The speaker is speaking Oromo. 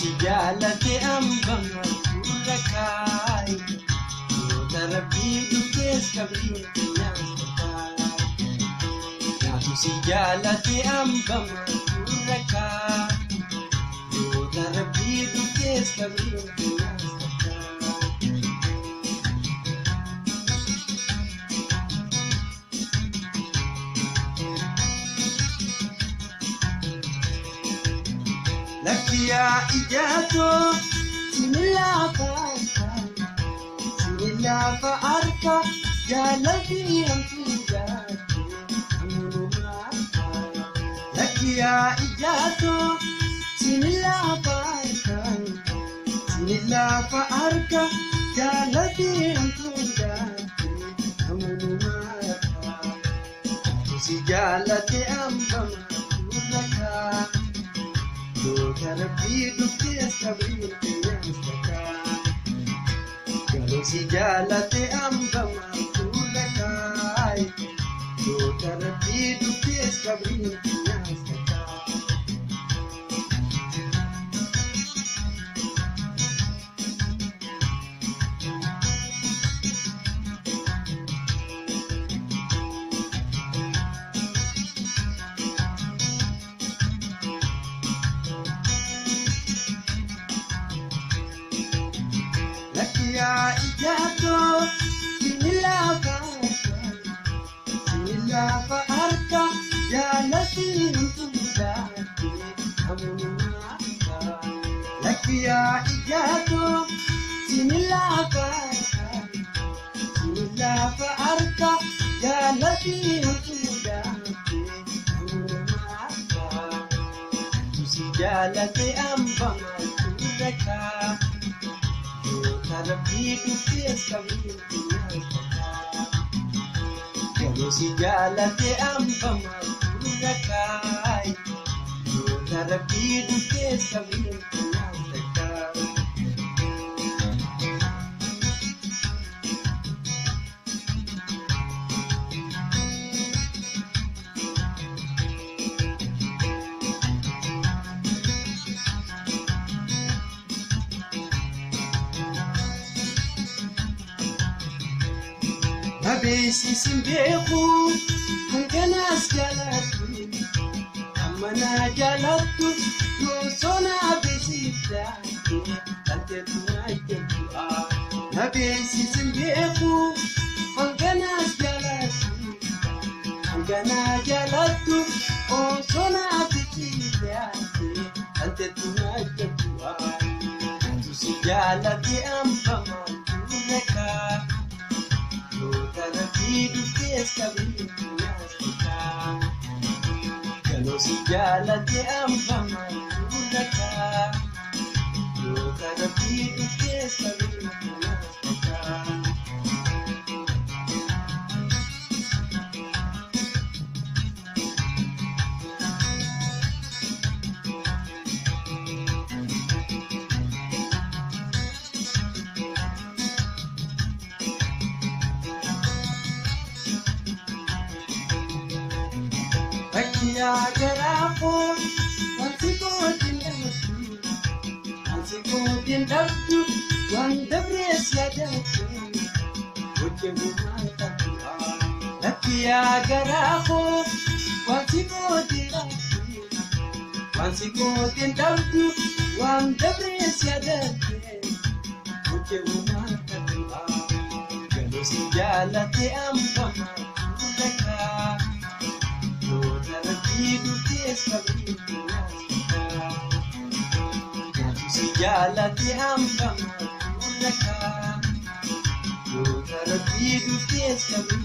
si jaalate ambama fuula kaayi yoota rabbii dhuftees qabriin keenyaas takkaayi. Naatu si jaalate ambama fuula kaayi yoota rabbii dhuftees qabriin keenyaas takkaayi. Lafiyaa ijaato sinilaafa harka jaalladhii hamtuudhaatti amunumaata. Lafiyaa ijaato sinilaafa harka jaalladhii hamtuudhaatti amunumaata. Si jaalate ambama fuula kaayi yoota rabbii dhuftees qabriin keenyaas takkaayi. Si jaalate ambama fuula kaayi yoota rabbii dhuftees qabriin keenyaas takkaayi. Lafiyaa ijaato sinilaafa harka jaalladhii hamtuudhaatti amunumaata. Lafiyaa ijaato sinilaafa harka jaalladhii hamtuudhaatti amunumaata. Si jaalate ambama fuula kaayi yoota rabbii dhuftees qabriin keenyaas takkaayi. Si jaalate ambama fuula kaayi yoota rabbii dhuftees qabriin keenyaas takkaayi. Nabeessisin beeku hanganaas jaalattu ammanaa jaalattu yoosoo nabeessiftaate kanteetu naajjattu'a. Nabeessisin beeku hanganaas jaalattu osoo nabeessiftaate kanteetu naajjattu'a. Naatu si jaalate ambama fuula kaayi yoota rabbii dhuftees qabriin keenyaas takkaayi. Si jaalate ambama fuula kaayi yoota rabbii dhuftees qabriin keenyaas takkaayi. Fakkiyaa garaafoo wanti kootiin dhabdu waan dabrees yaadatu hojjemumaan ta'a. Fakkiyaa garaafoo wanti kootiin dhabdu waan dabrees yaadatu hojjemumaan ta'a. Si jaalate ambama fuula kaayi yoota rabbii dhuftees qabriin keenyaas takkaayi. Si jaalate ambama fuula kaayi yoota rabbii dhuftees qabriin